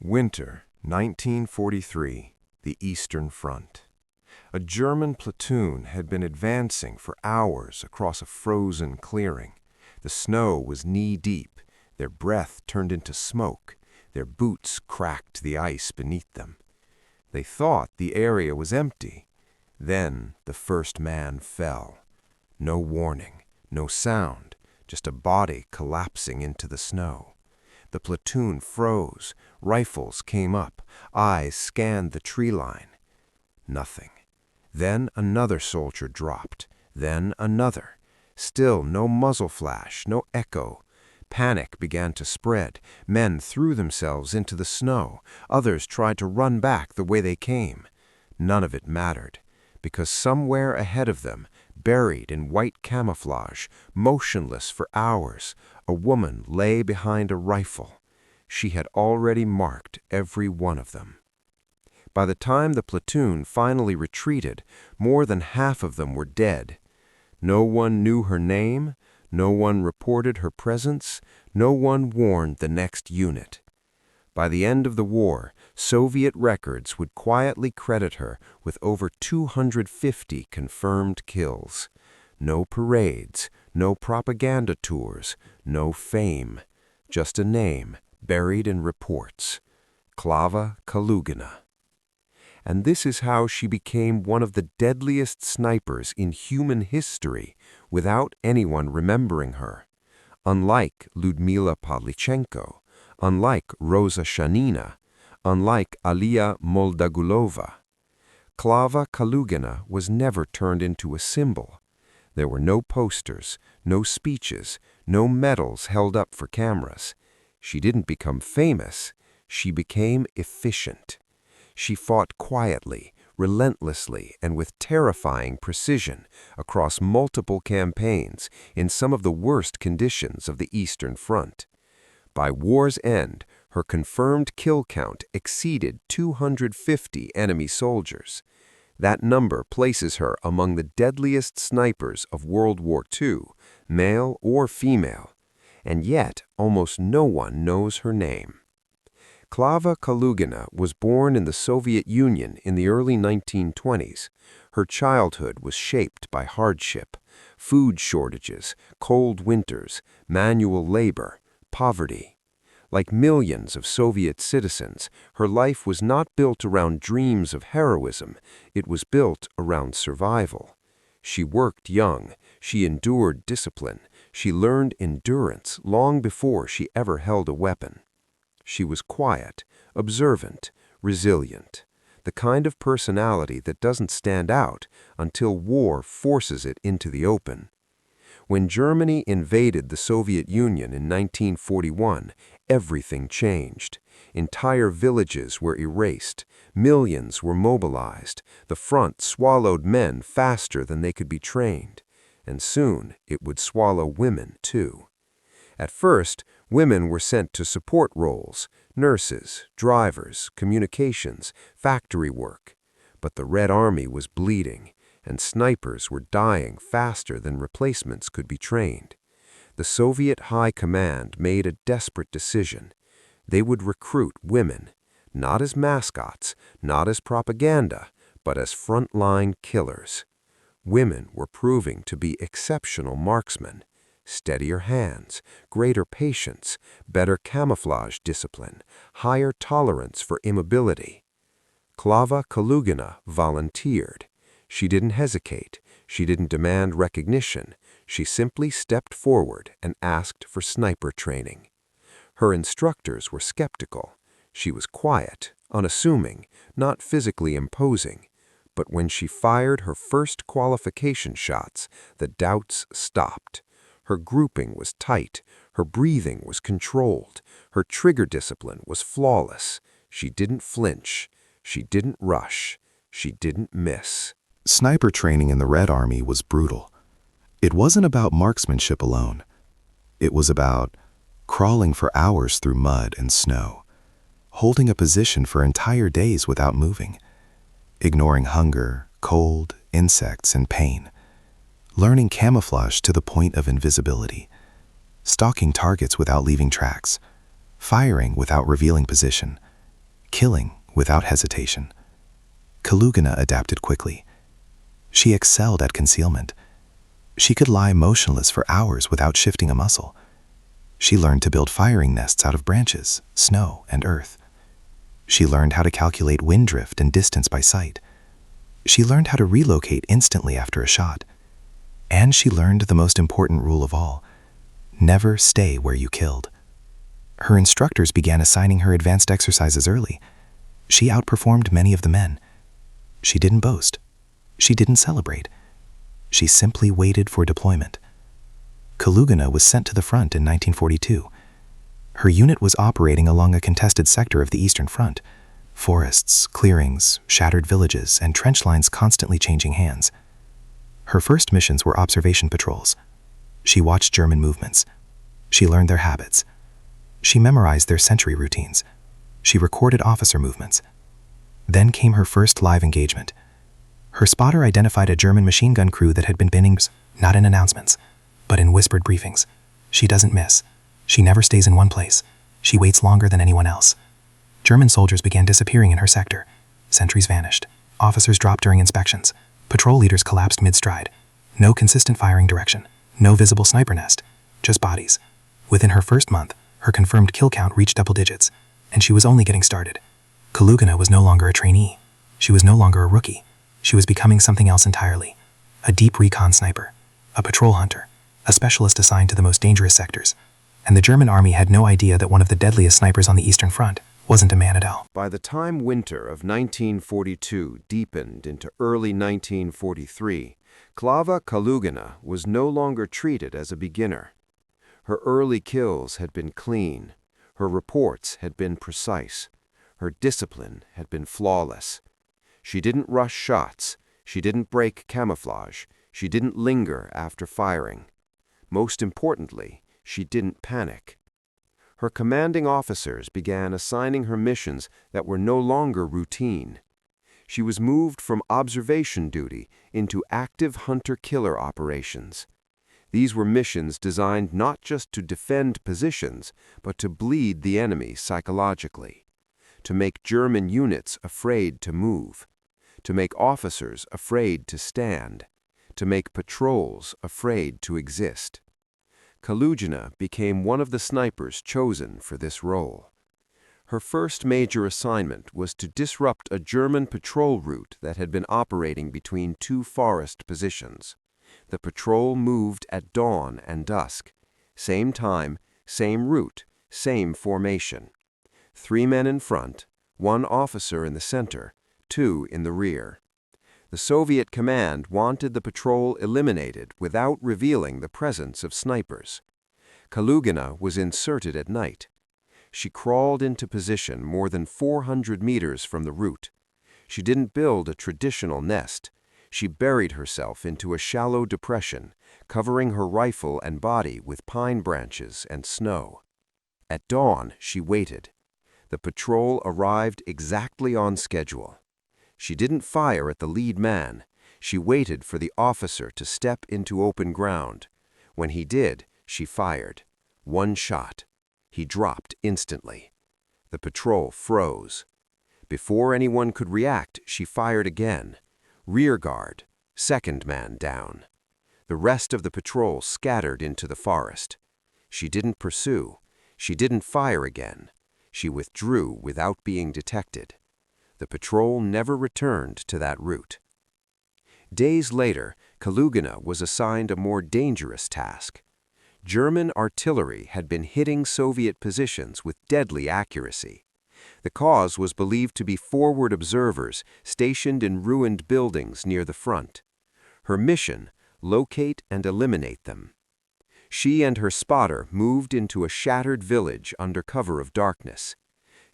Winter, 1943, the Eastern Front. A German platoon had been advancing for hours across a frozen clearing. The snow was knee-deep, their breath turned into smoke, their boots cracked the ice beneath them. They thought the area was empty. Then the first man fell. No warning, no sound, just a body collapsing into the snow. The platoon froze, rifles came up, eyes scanned the tree line. Nothing. Then another soldier dropped, then another. Still no muzzle flash, no echo. Panic began to spread. Men threw themselves into the snow. Others tried to run back the way they came. None of it mattered, because somewhere ahead of them, buried in white camouflage, motionless for hours, a woman lay behind a rifle. She had already marked every one of them. By the time the platoon finally retreated, more than half of them were dead. No one knew her name, no one reported her presence, no one warned the next unit. By the end of the war, Soviet records would quietly credit her with over 250 confirmed kills. No parades, no propaganda tours, no fame. Just a name buried in reports. Klava Kalugina. And this is how she became one of the deadliest snipers in human history without anyone remembering her. Unlike Lyudmila Pavlichenko, unlike Rosa Shanina, unlike Alia Moldagulova. Klava Kalugina was never turned into a symbol. There were no posters, no speeches, no medals held up for cameras. She didn't become famous, she became efficient. She fought quietly, relentlessly, and with terrifying precision across multiple campaigns in some of the worst conditions of the Eastern Front. By war's end, her confirmed kill count exceeded 250 enemy soldiers. That number places her among the deadliest snipers of World War II, male or female. And yet, almost no one knows her name. Klava Kalugina was born in the Soviet Union in the early 1920s. Her childhood was shaped by hardship, food shortages, cold winters, manual labor, poverty. Like millions of Soviet citizens, her life was not built around dreams of heroism, it was built around survival. She worked young, she endured discipline, she learned endurance long before she ever held a weapon. She was quiet, observant, resilient, the kind of personality that doesn't stand out until war forces it into the open. When Germany invaded the Soviet Union in 1941, everything changed. Entire villages were erased, millions were mobilized, the front swallowed men faster than they could be trained, and soon it would swallow women too. At first, women were sent to support roles, nurses, drivers, communications, factory work. But the Red Army was bleeding, and snipers were dying faster than replacements could be trained. The Soviet High Command made a desperate decision. They would recruit women, not as mascots, not as propaganda, but as frontline killers. Women were proving to be exceptional marksmen. Steadier hands, greater patience, better camouflage discipline, higher tolerance for immobility. Klava Kalugina volunteered. She didn't hesitate. She didn't demand recognition. She simply stepped forward and asked for sniper training. Her instructors were skeptical. She was quiet, unassuming, not physically imposing. But when she fired her first qualification shots, the doubts stopped. Her grouping was tight, her breathing was controlled, her trigger discipline was flawless. She didn't flinch, she didn't rush, she didn't miss. Sniper training in the Red Army was brutal. It wasn't about marksmanship alone. It was about crawling for hours through mud and snow, holding a position for entire days without moving, ignoring hunger, cold, insects, and pain, learning camouflage to the point of invisibility, stalking targets without leaving tracks, firing without revealing position, killing without hesitation. Kalugina adapted quickly. She excelled at concealment. She could lie motionless for hours without shifting a muscle. She learned to build firing nests out of branches, snow, and earth. She learned how to calculate wind drift and distance by sight. She learned how to relocate instantly after a shot. And she learned the most important rule of all: never stay where you killed. Her instructors began assigning her advanced exercises early. She outperformed many of the men. She didn't boast. She didn't celebrate. She simply waited for deployment. Kalugina was sent to the front in 1942. Her unit was operating along a contested sector of the Eastern Front. Forests, clearings, shattered villages, and trench lines constantly changing hands. Her first missions were observation patrols. She watched German movements. She learned their habits. She memorized their sentry routines. She recorded officer movements. Then came her first live engagement. Her spotter identified a German machine gun crew that had been binning, not in announcements, but in whispered briefings. She doesn't miss. She never stays in one place. She waits longer than anyone else. German soldiers began disappearing in her sector. Sentries vanished. Officers dropped during inspections. Patrol leaders collapsed mid-stride. No consistent firing direction. No visible sniper nest. Just bodies. Within her first month, her confirmed kill count reached double digits, and she was only getting started. Kalugina was no longer a trainee. She was no longer a rookie. She was becoming something else entirely. A deep recon sniper. A patrol hunter. A specialist assigned to the most dangerous sectors. And the German army had no idea that one of the deadliest snipers on the Eastern Front wasn't a man at all. By the time winter of 1942 deepened into early 1943, Klava Kalugina was no longer treated as a beginner. Her early kills had been clean. Her reports had been precise. Her discipline had been flawless. She didn't rush shots. She didn't break camouflage. She didn't linger after firing. Most importantly, she didn't panic. Her commanding officers began assigning her missions that were no longer routine. She was moved from observation duty into active hunter-killer operations. These were missions designed not just to defend positions, but to bleed the enemy psychologically, to make German units afraid to move, to make officers afraid to stand, to make patrols afraid to exist. Kalugina became one of the snipers chosen for this role. Her first major assignment was to disrupt a German patrol route that had been operating between two forest positions. The patrol moved at dawn and dusk. Same time, same route, same formation. 3 men in front, 1 officer in the center, 2 in the rear. The Soviet command wanted the patrol eliminated without revealing the presence of snipers. Kalugina was inserted at night. She crawled into position more than 400 meters from the route. She didn't build a traditional nest. She buried herself into a shallow depression, covering her rifle and body with pine branches and snow. At dawn, she waited. The patrol arrived exactly on schedule. She didn't fire at the lead man. She waited for the officer to step into open ground. When he did, she fired. 1 shot. He dropped instantly. The patrol froze. Before anyone could react, she fired again. Rear guard, 2nd man down. The rest of the patrol scattered into the forest. She didn't pursue. She didn't fire again. She withdrew without being detected. The patrol never returned to that route. Days later, Kalugina was assigned a more dangerous task. German artillery had been hitting Soviet positions with deadly accuracy. The cause was believed to be forward observers stationed in ruined buildings near the front. Her mission: locate and eliminate them. She and her spotter moved into a shattered village under cover of darkness.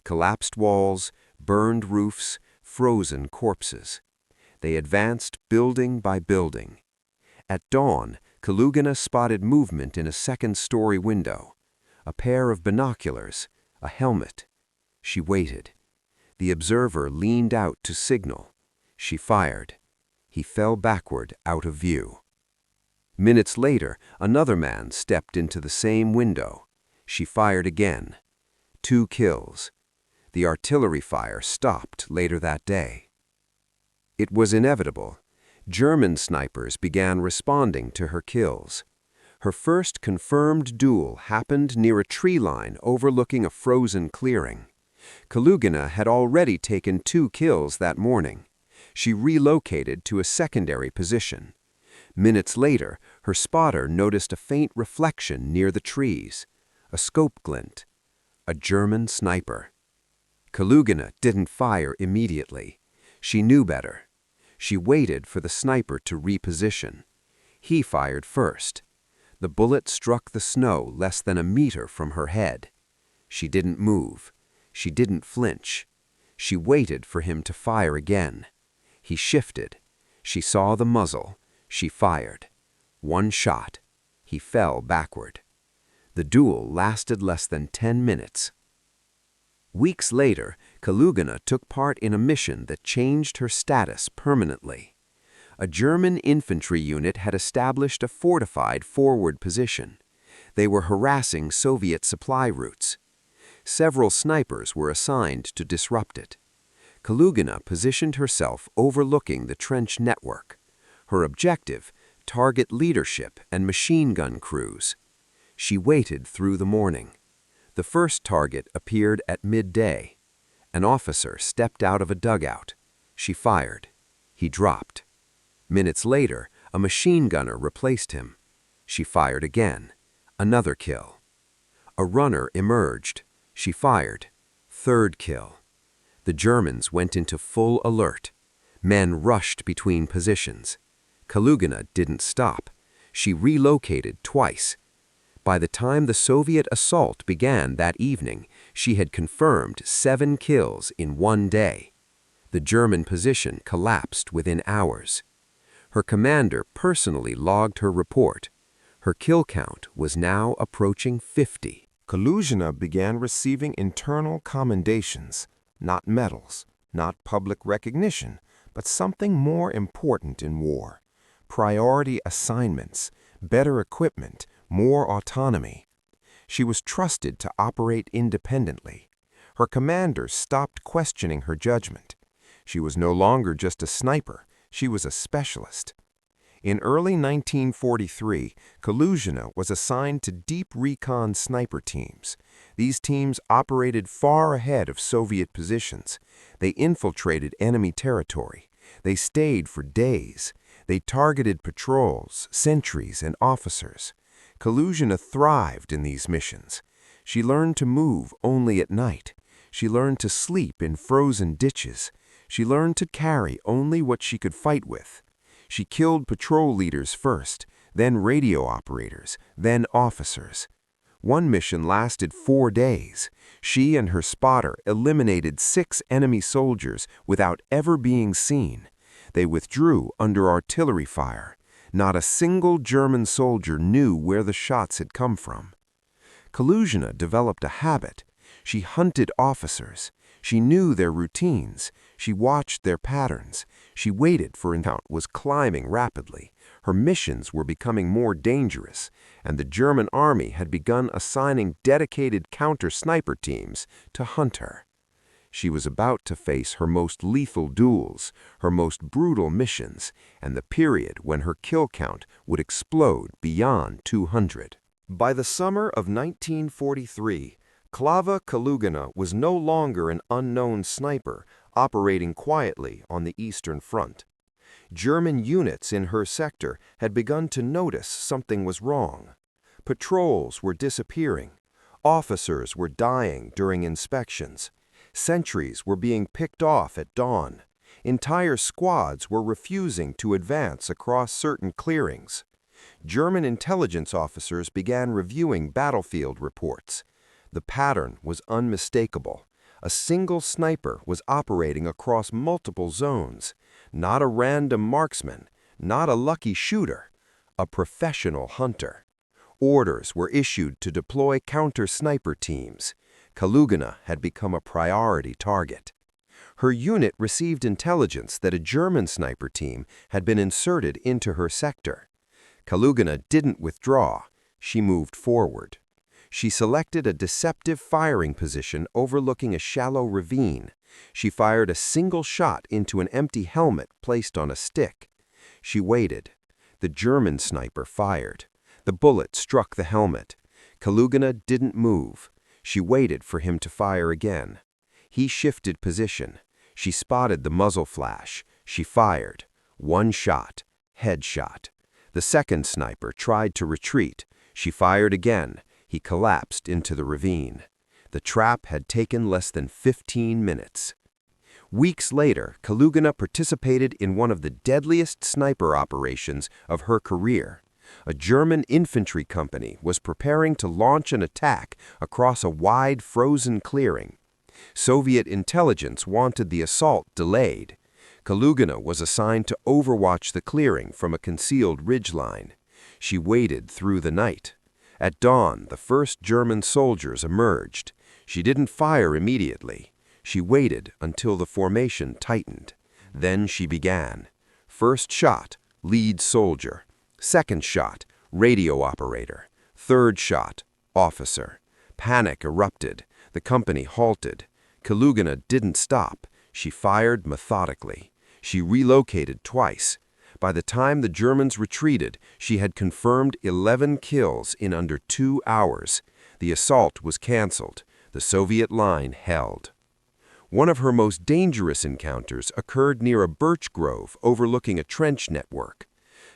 Collapsed walls, burned roofs, frozen corpses. They advanced building by building. At dawn, Kalugina spotted movement in a 2nd-story window. A pair of binoculars, a helmet. She waited. The observer leaned out to signal. She fired. He fell backward out of view. Minutes later, another man stepped into the same window. She fired again. 2 kills. The artillery fire stopped later that day. It was inevitable. German snipers began responding to her kills. Her first confirmed duel happened near a tree line overlooking a frozen clearing. Kalugina had already taken 2 kills that morning. She relocated to a secondary position. Minutes later, her spotter noticed a faint reflection near the trees. A scope glint. A German sniper. Kalugina didn't fire immediately. She knew better. She waited for the sniper to reposition. He fired first. The bullet struck the snow less than a meter from her head. She didn't move. She didn't flinch. She waited for him to fire again. He shifted. She saw the muzzle. She fired. 1 shot. He fell backward. The duel lasted less than 10 minutes. Weeks later, Kalugina took part in a mission that changed her status permanently. A German infantry unit had established a fortified forward position. They were harassing Soviet supply routes. Several snipers were assigned to disrupt it. Kalugina positioned herself overlooking the trench network. Her objective, target leadership and machine gun crews. She waited through the morning. The first target appeared at midday. An officer stepped out of a dugout. She fired. He dropped. Minutes later, a machine gunner replaced him. She fired again. Another kill. A runner emerged. She fired. 3rd kill. The Germans went into full alert. Men rushed between positions. Kalugina didn't stop. She relocated twice. By the time the Soviet assault began that evening, she had confirmed 7 kills in 1 day. The German position collapsed within hours. Her commander personally logged her report. Her kill count was now approaching 50. Kalugina began receiving internal commendations, not medals, not public recognition, but something more important in war: priority assignments, better equipment, more autonomy. She was trusted to operate independently. Her commanders stopped questioning her judgment. She was no longer just a sniper, she was a specialist. In early 1943, Kalugina was assigned to deep-recon sniper teams. These teams operated far ahead of Soviet positions. They infiltrated enemy territory. They stayed for days. They targeted patrols, sentries, and officers. Kalugina thrived in these missions. She learned to move only at night. She learned to sleep in frozen ditches. She learned to carry only what she could fight with. She killed patrol leaders first, then radio operators, then officers. One mission lasted 4 days. She and her spotter eliminated 6 enemy soldiers without ever being seen. They withdrew under artillery fire. Not a single German soldier knew where the shots had come from. Kalugina developed a habit. She hunted officers. She knew their routines. She watched their patterns. She waited for count was climbing rapidly. Her missions were becoming more dangerous, and the German army had begun assigning dedicated counter-sniper teams to hunt her. She was about to face her most lethal duels, her most brutal missions, and the period when her kill count would explode beyond 200. By the summer of 1943, Klava Kalugina was no longer an unknown sniper operating quietly on the Eastern Front. German units in her sector had begun to notice something was wrong. Patrols were disappearing. Officers were dying during inspections. Sentries were being picked off at dawn. Entire squads were refusing to advance across certain clearings. German intelligence officers began reviewing battlefield reports. The pattern was unmistakable. A single sniper was operating across multiple zones. Not a random marksman, not a lucky shooter, a professional hunter. Orders were issued to deploy counter-sniper teams. Kalugina had become a priority target. Her unit received intelligence that a German sniper team had been inserted into her sector. Kalugina didn't withdraw. She moved forward. She selected a deceptive firing position overlooking a shallow ravine. She fired a single shot into an empty helmet placed on a stick. She waited. The German sniper fired. The bullet struck the helmet. Kalugina didn't move. She waited for him to fire again. He shifted position. She spotted the muzzle flash. She fired. One shot. Headshot. The second sniper tried to retreat. She fired again. He collapsed into the ravine. The trap had taken less than 15 minutes. Weeks later, Kalugina participated in one of the deadliest sniper operations of her career. A German infantry company was preparing to launch an attack across a wide frozen clearing. Soviet intelligence wanted the assault delayed. Kalugina was assigned to overwatch the clearing from a concealed ridgeline. She waited through the night. At dawn, the first German soldiers emerged. She didn't fire immediately. She waited until the formation tightened. Then she began. First shot, lead soldier. Second shot, radio operator. Third shot, officer. Panic erupted. The company halted. Kalugina didn't stop. She fired methodically. She relocated twice. By the time the Germans retreated, she had confirmed 11 kills in under 2 hours. The assault was canceled. The Soviet line held. One of her most dangerous encounters occurred near a birch grove overlooking a trench network.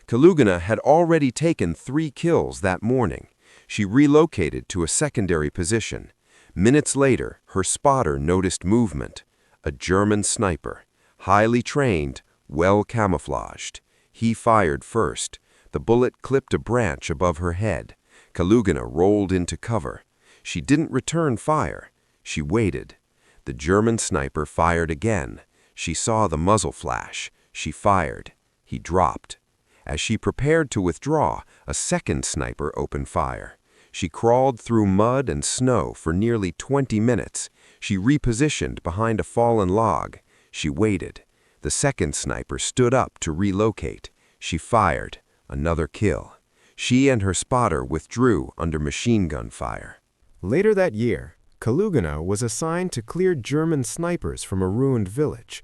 Kalugina had already taken 3 kills that morning. She relocated to a secondary position. Minutes later, her spotter noticed movement. A German sniper, highly trained, well camouflaged. He fired first. The bullet clipped a branch above her head. Kalugina rolled into cover. She didn't return fire. She waited. The German sniper fired again. She saw the muzzle flash. She fired. He dropped. As she prepared to withdraw, a second sniper opened fire. She crawled through mud and snow for nearly 20 minutes. She repositioned behind a fallen log. She waited. The second sniper stood up to relocate. She fired. Another kill. She and her spotter withdrew under machine gun fire. Later that year, Kalugina was assigned to clear German snipers from a ruined village.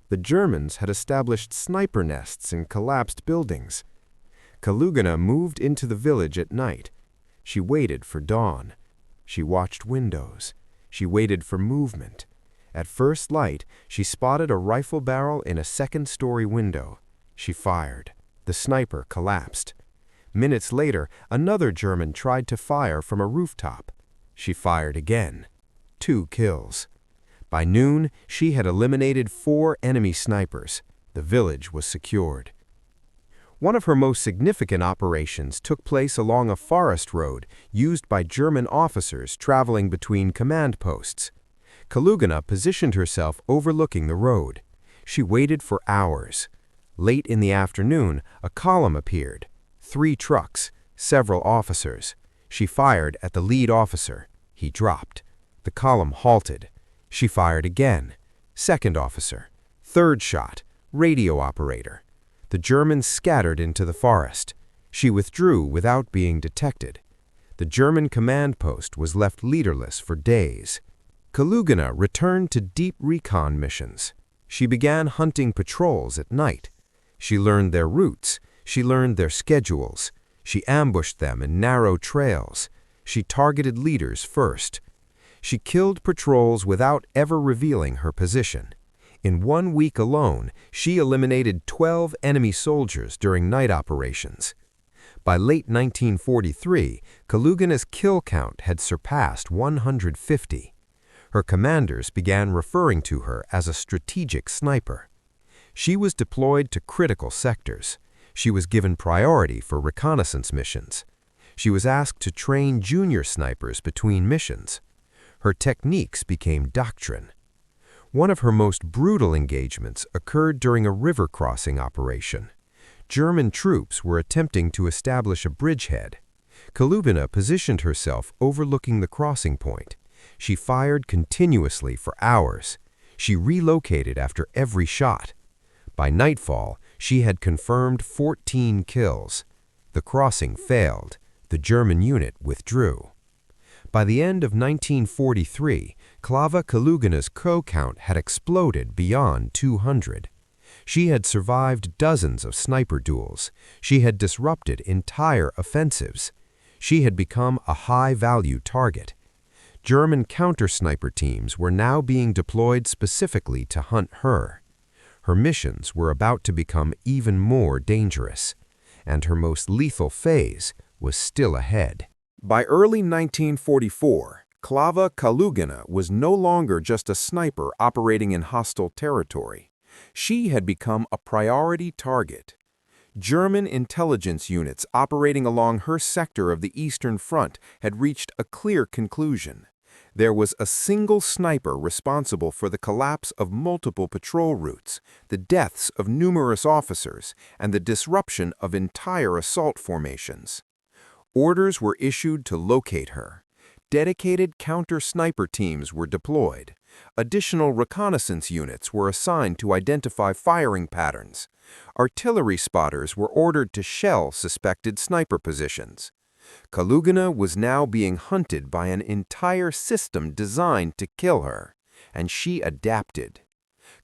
The Germans had established sniper nests in collapsed buildings. Kalugina moved into the village at night. She waited for dawn. She watched windows. She waited for movement. At first light, she spotted a rifle barrel in a second-story window. She fired. The sniper collapsed. Minutes later, another German tried to fire from a rooftop. She fired again. 2 kills. By noon, she had eliminated 4 enemy snipers. The village was secured. One of her most significant operations took place along a forest road used by German officers traveling between command posts. Kalugina positioned herself overlooking the road. She waited for hours. Late in the afternoon, a column appeared. 3 trucks, several officers. She fired at the lead officer. He dropped. The column halted. She fired again. Second officer. Third shot. Radio operator. The Germans scattered into the forest. She withdrew without being detected. The German command post was left leaderless for days. Kalugina returned to deep-recon missions. She began hunting patrols at night. She learned their routes. She learned their schedules. She ambushed them in narrow trails. She targeted leaders first. She killed patrols without ever revealing her position. In 1 week alone, she eliminated 12 enemy soldiers during night operations. By late 1943, Kalugina's kill count had surpassed 150. Her commanders began referring to her as a strategic sniper. She was deployed to critical sectors. She was given priority for reconnaissance missions. She was asked to train junior snipers between missions. Her techniques became doctrine. One of her most brutal engagements occurred during a river crossing operation. German troops were attempting to establish a bridgehead. Kalugina positioned herself overlooking the crossing point. She fired continuously for hours. She relocated after every shot. By nightfall, she had confirmed 14 kills. The crossing failed. The German unit withdrew. By the end of 1943, Klava Kalugina's crow count had exploded beyond 200. She had survived dozens of sniper duels. She had disrupted entire offensives. She had become a high-value target. German counter-sniper teams were now being deployed specifically to hunt her. Her missions were about to become even more dangerous, and her most lethal phase was still ahead. By early 1944, Klava Kalugina was no longer just a sniper operating in hostile territory. She had become a priority target. German intelligence units operating along her sector of the Eastern Front had reached a clear conclusion. There was a single sniper responsible for the collapse of multiple patrol routes, the deaths of numerous officers, and the disruption of entire assault formations. Orders were issued to locate her. Dedicated counter-sniper teams were deployed. Additional reconnaissance units were assigned to identify firing patterns. Artillery spotters were ordered to shell suspected sniper positions. Kalugina was now being hunted by an entire system designed to kill her, and she adapted.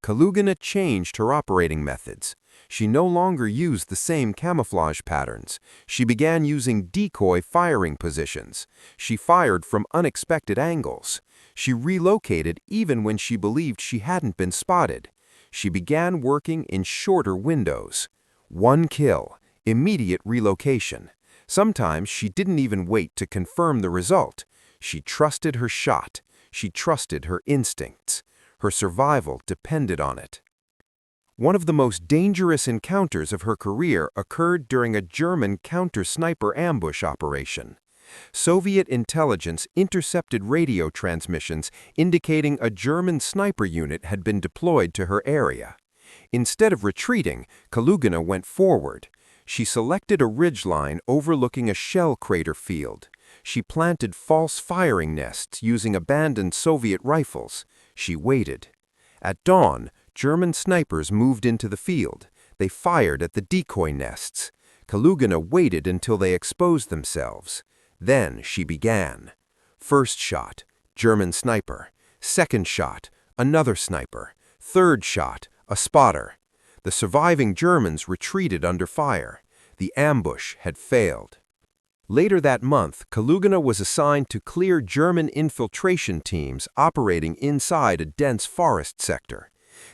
Kalugina changed her operating methods. She no longer used the same camouflage patterns. She began using decoy firing positions. She fired from unexpected angles. She relocated even when she believed she hadn't been spotted. She began working in shorter windows. One kill, immediate relocation. Sometimes she didn't even wait to confirm the result. She trusted her shot. She trusted her instincts. Her survival depended on it. One of the most dangerous encounters of her career occurred during a German counter-sniper ambush operation. Soviet intelligence intercepted radio transmissions indicating a German sniper unit had been deployed to her area. Instead of retreating, Kalugina went forward. She selected a ridgeline overlooking a shell crater field. She planted false firing nests using abandoned Soviet rifles. She waited. At dawn, German snipers moved into the field. They fired at the decoy nests. Kalugina waited until they exposed themselves. Then she began. First shot, German sniper. Second shot, another sniper. Third shot, a spotter. The surviving Germans retreated under fire. The ambush had failed. Later that month, Kalugina was assigned to clear German infiltration teams operating inside a dense forest sector.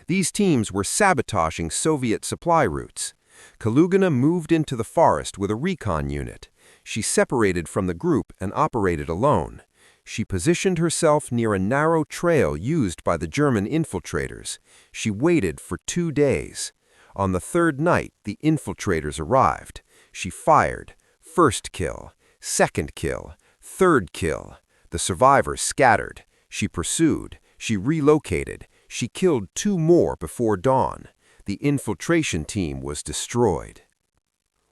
These teams were sabotaging Soviet supply routes. Kalugina moved into the forest with a recon unit. She separated from the group and operated alone. She positioned herself near a narrow trail used by the German infiltrators. She waited for 2 days. On the third night, the infiltrators arrived. She fired. First kill, second kill, third kill. The survivors scattered. She pursued. She relocated. She killed 2 more before dawn. The infiltration team was destroyed.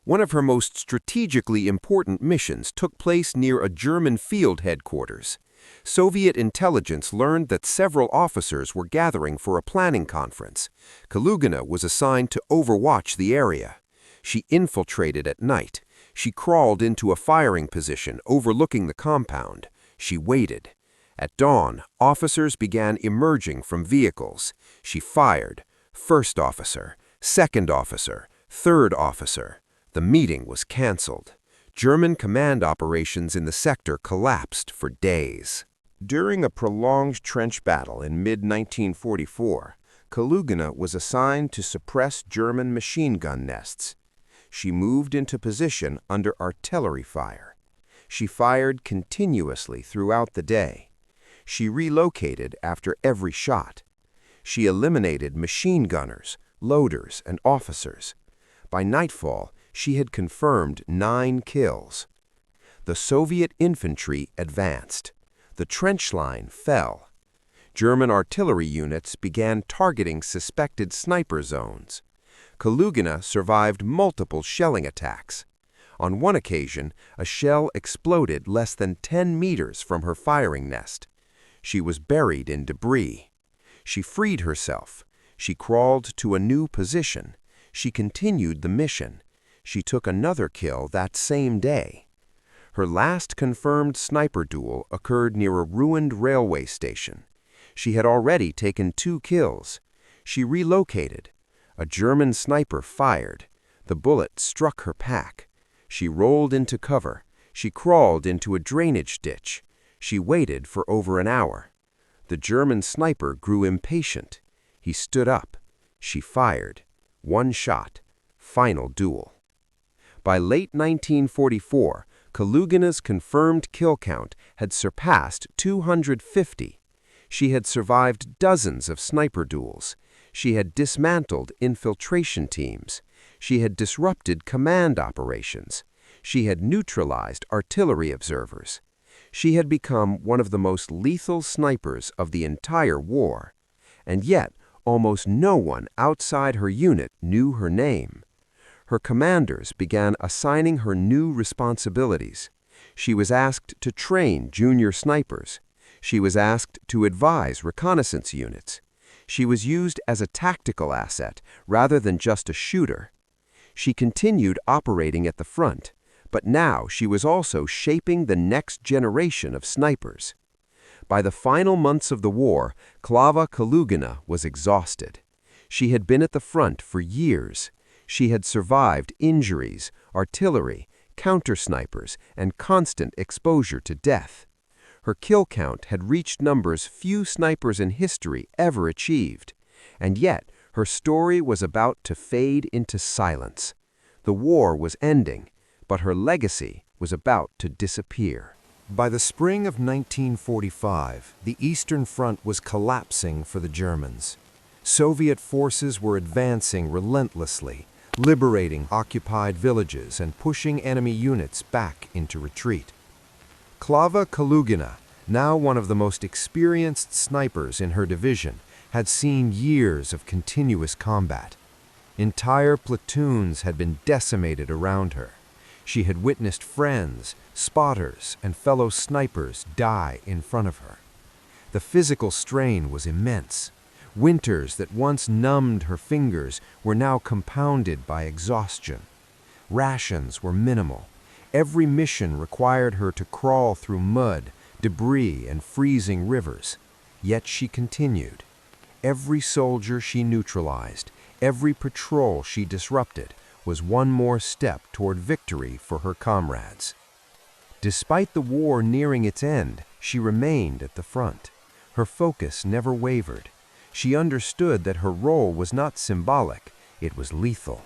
One of her most strategically important missions took place near a German field headquarters. Soviet intelligence learned that several officers were gathering for a planning conference. Kalugina was assigned to overwatch the area. She infiltrated at night. She crawled into a firing position overlooking the compound. She waited. At dawn, officers began emerging from vehicles. She fired. First officer, second officer, third officer. The meeting was canceled. German command operations in the sector collapsed for days. During a prolonged trench battle in mid-1944, Kalugina was assigned to suppress German machine gun nests. She moved into position under artillery fire. She fired continuously throughout the day. She relocated after every shot. She eliminated machine gunners, loaders, and officers. By nightfall, she had confirmed 9 kills. The Soviet infantry advanced. The trench line fell. German artillery units began targeting suspected sniper zones. Kalugina survived multiple shelling attacks. On one occasion, a shell exploded less than 10 meters from her firing nest. She was buried in debris. She freed herself. She crawled to a new position. She continued the mission. She took another kill that same day. Her last confirmed sniper duel occurred near a ruined railway station. She had already taken 2 kills. She relocated. A German sniper fired. The bullet struck her pack. She rolled into cover. She crawled into a drainage ditch. She waited for over an hour. The German sniper grew impatient. He stood up. She fired. 1 shot. Final duel. By late 1944, Kalugina's confirmed kill count had surpassed 250. She had survived dozens of sniper duels. She had dismantled infiltration teams. She had disrupted command operations. She had neutralized artillery observers. She had become one of the most lethal snipers of the entire war. And yet, almost no one outside her unit knew her name. Her commanders began assigning her new responsibilities. She was asked to train junior snipers. She was asked to advise reconnaissance units. She was used as a tactical asset rather than just a shooter. She continued operating at the front, but now she was also shaping the next generation of snipers. By the final months of the war, Klava Kalugina was exhausted. She had been at the front for years. She had survived injuries, artillery, counter-snipers, and constant exposure to death. Her kill count had reached numbers few snipers in history ever achieved. And yet, her story was about to fade into silence. The war was ending, but her legacy was about to disappear. By the spring of 1945, the Eastern Front was collapsing for the Germans. Soviet forces were advancing relentlessly, liberating occupied villages and pushing enemy units back into retreat. Klava Kalugina, now one of the most experienced snipers in her division, had seen years of continuous combat. Entire platoons had been decimated around her. She had witnessed friends, spotters, and fellow snipers die in front of her. The physical strain was immense. Winters that once numbed her fingers were now compounded by exhaustion. Rations were minimal. Every mission required her to crawl through mud, debris, and freezing rivers. Yet she continued. Every soldier she neutralized, every patrol she disrupted, was one more step toward victory for her comrades. Despite the war nearing its end, she remained at the front. Her focus never wavered. She understood that her role was not symbolic, it was lethal.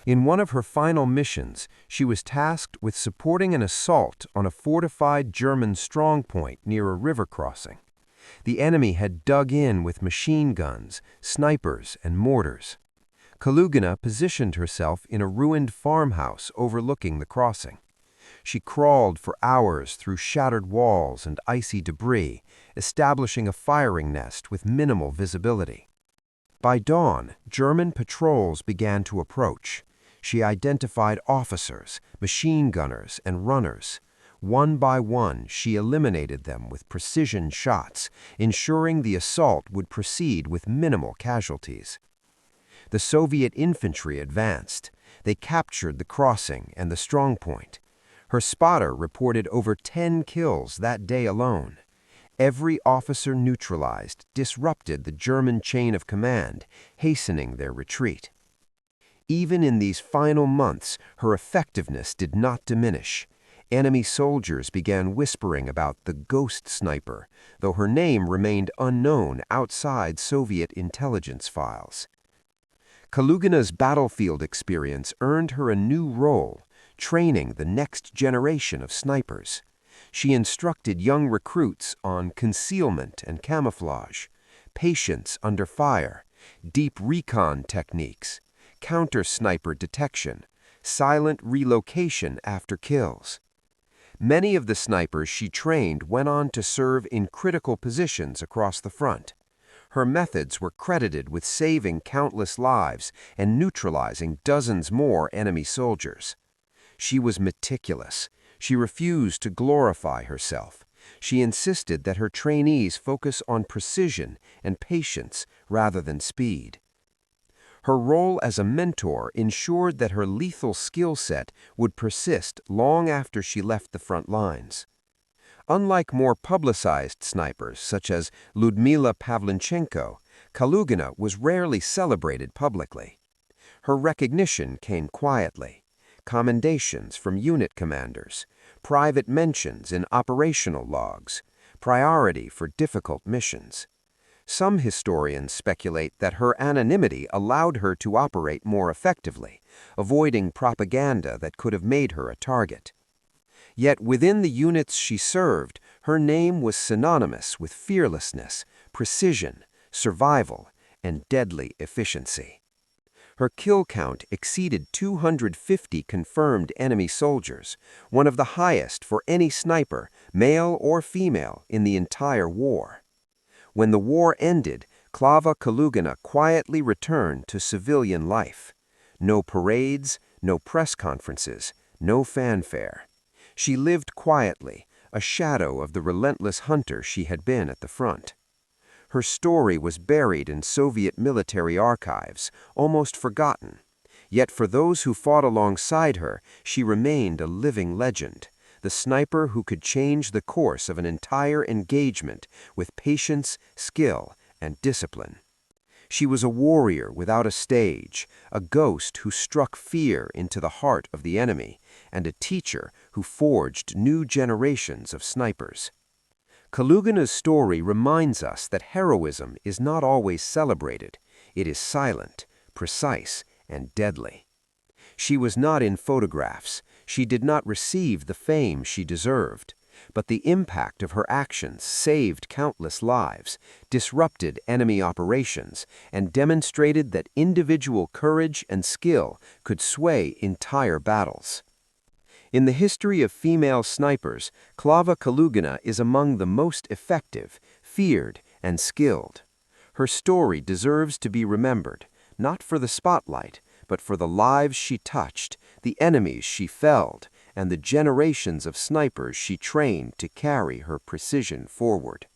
In one of her final missions, she was tasked with supporting an assault on a fortified German strongpoint near a river crossing. The enemy had dug in with machine guns, snipers, and mortars. Kalugina positioned herself in a ruined farmhouse overlooking the crossing. She crawled for hours through shattered walls and icy debris, establishing a firing nest with minimal visibility. By dawn, German patrols began to approach. She identified officers, machine gunners, and runners. One by one, she eliminated them with precision shots, ensuring the assault would proceed with minimal casualties. The Soviet infantry advanced. They captured the crossing and the strongpoint. Her spotter reported over 10 kills that day alone. Every officer neutralized disrupted the German chain of command, hastening their retreat. Even in these final months, her effectiveness did not diminish. Enemy soldiers began whispering about the ghost sniper, though her name remained unknown outside Soviet intelligence files. Kalugina's battlefield experience earned her a new role, training the next generation of snipers. She instructed young recruits on concealment and camouflage, patience under fire, deep-recon techniques, counter-sniper detection, silent relocation after kills. Many of the snipers she trained went on to serve in critical positions across the front. Her methods were credited with saving countless lives and neutralizing dozens more enemy soldiers. She was meticulous. She refused to glorify herself. She insisted that her trainees focus on precision and patience rather than speed. Her role as a mentor ensured that her lethal skill set would persist long after she left the front lines. Unlike more publicized snipers such as Ludmila Pavlinchenko, Kalugina was rarely celebrated publicly. Her recognition came quietly: commendations from unit commanders, private mentions in operational logs, priority for difficult missions. Some historians speculate that her anonymity allowed her to operate more effectively, avoiding propaganda that could have made her a target. Yet within the units she served, her name was synonymous with fearlessness, precision, survival, and deadly efficiency. Her kill count exceeded 250 confirmed enemy soldiers, one of the highest for any sniper, male or female, in the entire war. When the war ended, Klava Kalugina quietly returned to civilian life. No parades, no press conferences, no fanfare. She lived quietly, a shadow of the relentless hunter she had been at the front. Her story was buried in Soviet military archives, almost forgotten. Yet for those who fought alongside her, she remained a living legend, the sniper who could change the course of an entire engagement with patience, skill, and discipline. She was a warrior without a stage, a ghost who struck fear into the heart of the enemy, and a teacher who forged new generations of snipers. Kalugina's story reminds us that heroism is not always celebrated. It is silent, precise, and deadly. She was not in photographs. She did not receive the fame she deserved. But the impact of her actions saved countless lives, disrupted enemy operations, and demonstrated that individual courage and skill could sway entire battles. In the history of female snipers, Klava Kalugina is among the most effective, feared, and skilled. Her story deserves to be remembered, not for the spotlight, but for the lives she touched, the enemies she felled, and the generations of snipers she trained to carry her precision forward.